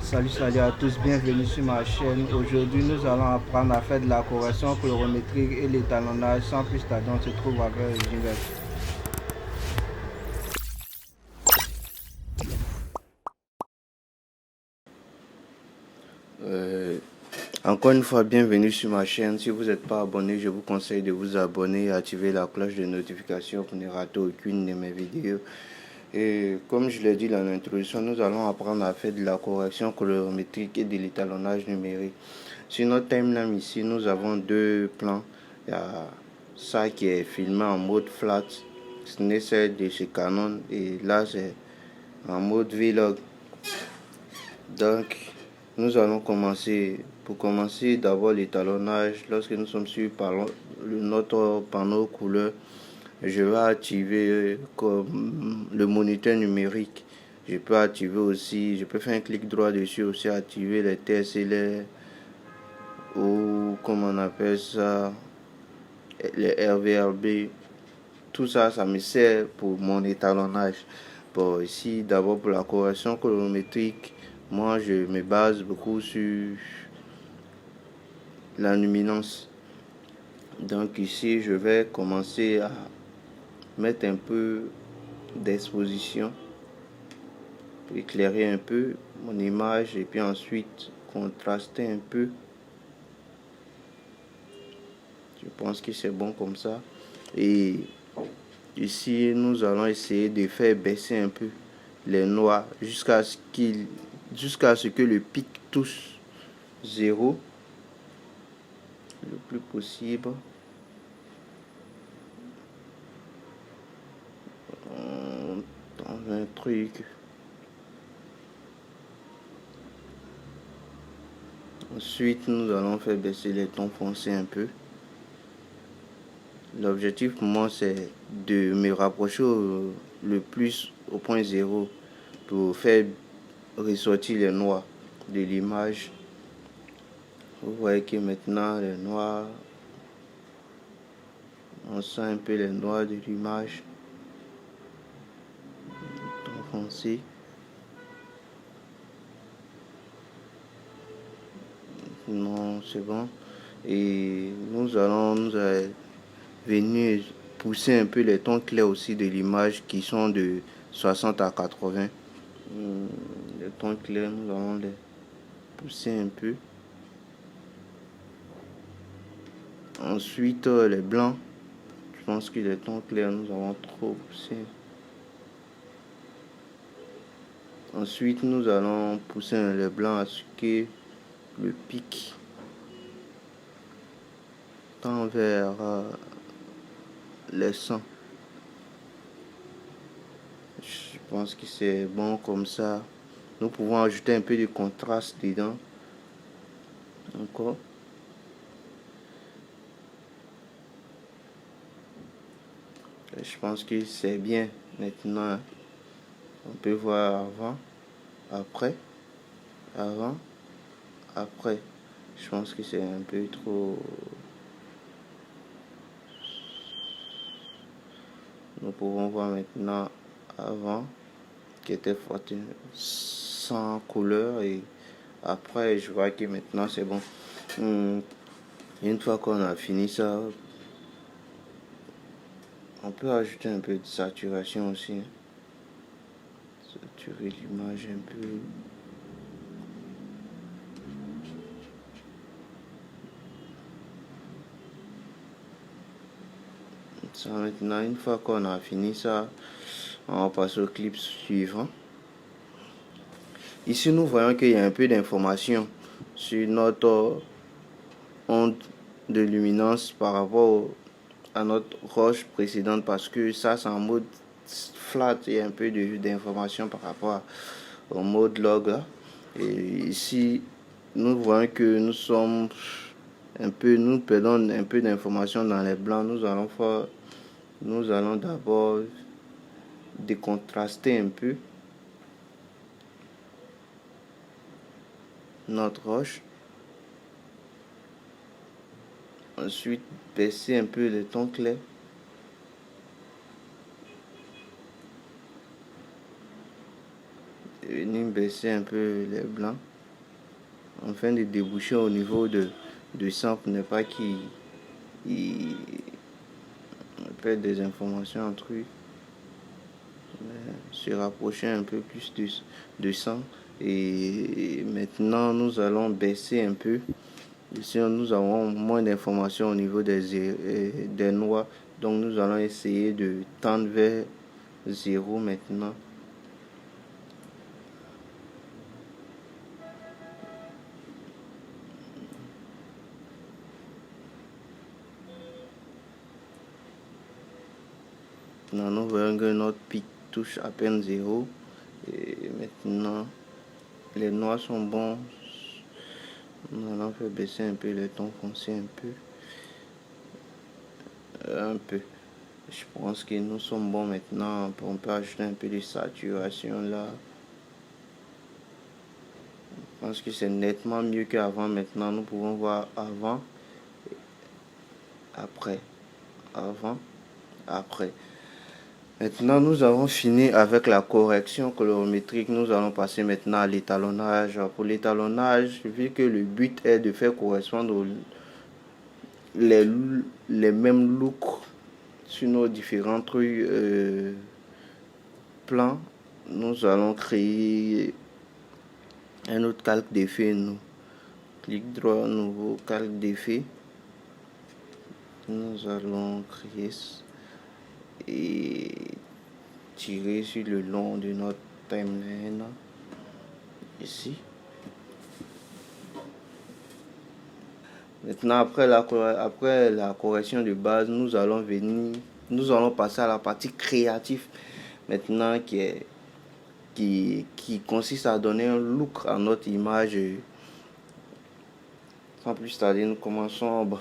Salut à tous, bienvenue sur ma chaîne. Aujourd'hui, nous allons apprendre à faire de la correction colorimétrique et l'étalonnage. Sans plus tarder, on se trouve avec le jingle. Encore une fois, bienvenue sur ma chaîne. Si vous n'êtes pas abonné, je vous conseille de vous abonner et activer la cloche de notification pour ne rater aucune de mes vidéos. Et comme je l'ai dit dans l'introduction, nous allons apprendre à faire de la correction colorimétrique et de l'étalonnage numérique. Sur notre timeline ici, nous avons deux plans. Il y a ça qui est filmé en mode flat, ce n'est celle de chez Canon, et là c'est en mode vlog. Donc nous allons commencer. Pour commencer, d'abord l'étalonnage. Lorsque nous sommes sur notre panneau couleur, je vais activer comme le moniteur numérique. Je peux activer aussi, je peux faire un clic droit dessus aussi, activer les TSL ou comme on appelle ça, les RVRB. Tout ça, ça me sert pour mon étalonnage. Bon, ici, d'abord pour la correction colorimétrique, moi je me base beaucoup sur la luminance. Donc ici, je vais commencer à mettre un peu d'exposition pour éclairer un peu mon image et puis ensuite contraster un peu. Je pense que c'est bon comme ça. Et ici, nous allons essayer de faire baisser un peu les noirs jusqu'à ce que le pic touche 0 le plus possible. Dans un truc. Ensuite, nous allons faire baisser les tons foncés un peu. L'objectif pour moi, c'est de me rapprocher le plus au point 0 pour faire ressortir les noirs de l'image. Vous voyez que maintenant, les noirs, on sent un peu les noirs de l'image. Ton foncé. Non, c'est bon. Et nous allons venir pousser un peu les tons clairs aussi de l'image qui sont de 60 à 80. Les tons clairs, nous allons les pousser un peu. Ensuite, les blancs. Je pense que les tons clairs, nous allons trop pousser. Ensuite, nous allons pousser les blancs à ce que le pic tend vers les 100. Je pense que c'est bon comme ça. Nous pouvons ajouter un peu de contraste dedans. Encore. Je pense que c'est bien. Maintenant, on peut voir avant, après, avant, après. Je pense que c'est un peu trop. Nous pouvons voir maintenant avant, qui était sans couleur, et après, je vois que maintenant c'est bon. Une fois qu'on a fini ça, on peut ajouter un peu de saturation aussi. Saturer l'image un peu. Ça, maintenant, une fois qu'on a fini ça, on va passer au clip suivant. Ici, nous voyons qu'il y a un peu d'informations sur notre onde de luminance par rapport à notre roche précédente, parce que ça, c'est en mode flat. Il y a un peu d'informations par rapport au mode log là. Et ici, nous voyons que nous perdons un peu d'informations dans les blancs. Nous allons d'abord décontraster un peu notre roche. Ensuite, baisser un peu les tons clairs. Et venir baisser un peu les blancs. afin de déboucher au niveau de 100 pour ne pas qu'il perde des informations entre eux, se rapprocher un peu plus de 100. Et maintenant nous allons baisser un peu. Ici nous avons moins d'informations au niveau des noix, donc nous allons essayer de tendre vers 0 maintenant. Maintenant nous voyons que notre pic touche à peine 0. Et maintenant les noix sont bons. Nous allons faire baisser un peu les tons foncés un peu. Je pense que nous sommes bons maintenant. On peut ajouter un peu de saturation là. Je pense que c'est nettement mieux qu'avant. Maintenant nous pouvons voir avant, après, avant, après. Maintenant nous avons fini avec la correction colorimétrique. Nous allons passer maintenant à l'étalonnage. Pour l'étalonnage, vu que le but est de faire correspondre les mêmes looks sur nos différents trucs plans, nous allons créer un autre calque d'effet. Nous clic droit, nouveau calque d'effet. Nous allons créer et tirer sur le long de notre timeline ici. Maintenant après la correction de base, nous allons passer à la partie créative maintenant qui consiste à donner un look à notre image. Sans plus tarder, nous commençons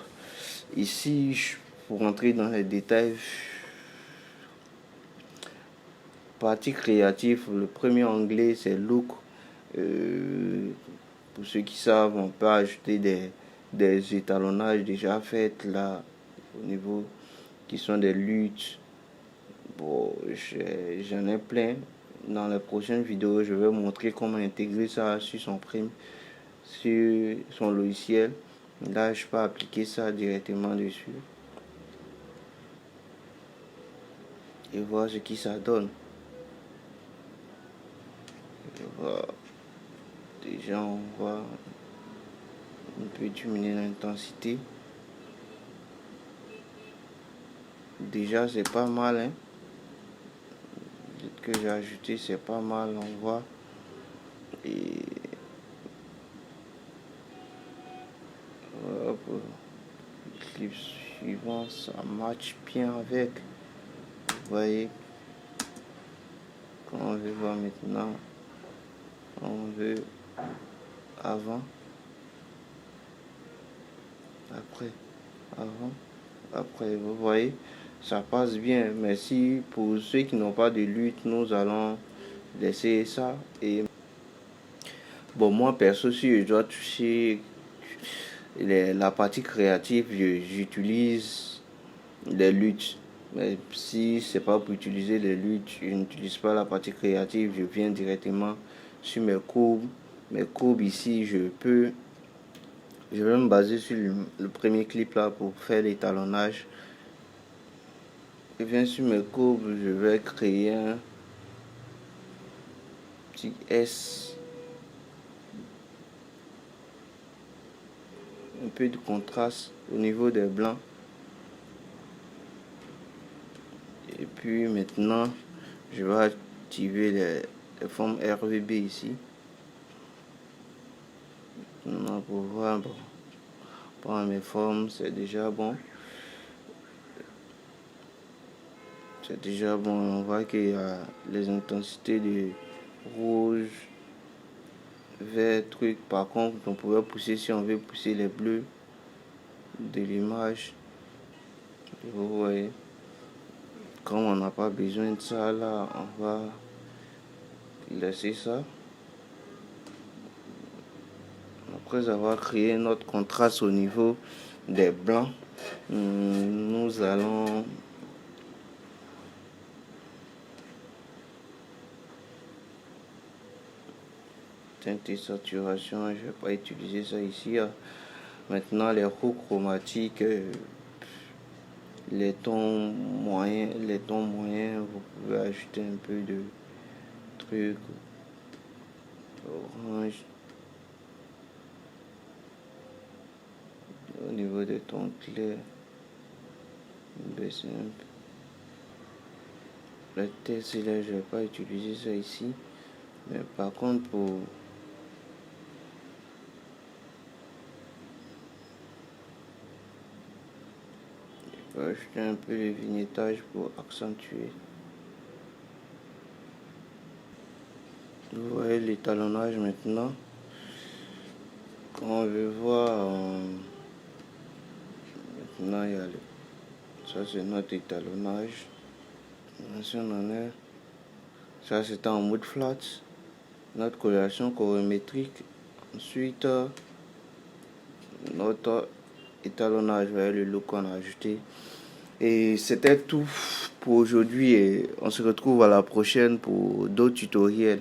ici. Pour rentrer dans les détails, partie créative, le premier onglet c'est look. Pour ceux qui savent, on peut ajouter des étalonnages déjà faits là au niveau qui sont des luttes. Bon, j'en ai plein. Dans les prochaines vidéos, je vais montrer comment intégrer ça sur son logiciel. Là, je peux appliquer ça directement dessus et voir ce qui ça donne. Déjà, on peut diminuer l'intensité. Déjà, c'est pas mal, hein. Que j'ai ajouté, c'est pas mal, on voit. Et hop, le clip suivant, ça match bien avec. Vous voyez, quand on veut voir maintenant, on veut avant, après, avant, après. Vous voyez, ça passe bien. Mais si pour ceux qui n'ont pas de lutte, nous allons laisser ça. Et bon, moi perso, si je dois toucher la partie créative, j'utilise les luttes. Mais si c'est pas pour utiliser les luttes, je n'utilise pas la partie créative, je viens directement sur mes courbes. Mes courbes ici, je vais me baser sur le premier clip là pour faire l'étalonnage. Je viens sur mes courbes, je vais créer un petit S, un peu de contraste au niveau des blancs. Et puis maintenant, je vais activer les formes RVB ici. Maintenant, pour voir, pour mes formes, c'est déjà bon. C'est déjà bon. On voit qu'il y a les intensités de rouge, vert, truc. Par contre, on pourrait pousser, si on veut pousser les bleus de l'image. Vous voyez, comme on n'a pas besoin de ça là, on va laisser ça. Après avoir créé notre contraste au niveau des blancs, nous allons teinte et saturation, je vais pas utiliser ça ici. Maintenant, les roues chromatiques, les tons moyens, vous pouvez ajouter un peu de trucs orange. Au niveau des tons clairs, baisser un peu. La tête, là, je vais pas utiliser ça ici. Mais par contre, je vais ajouter un peu de vignettage pour accentuer. Vous voyez l'étalonnage maintenant. Quand on veut voir, maintenant il y a ça c'est notre étalonnage. Si on en est, ça c'est en mode flat. Notre coloration colorimétrique. Ensuite, notre étalonnage, vous voyez le look qu'on a ajouté. Et c'était tout pour aujourd'hui et on se retrouve à la prochaine pour d'autres tutoriels.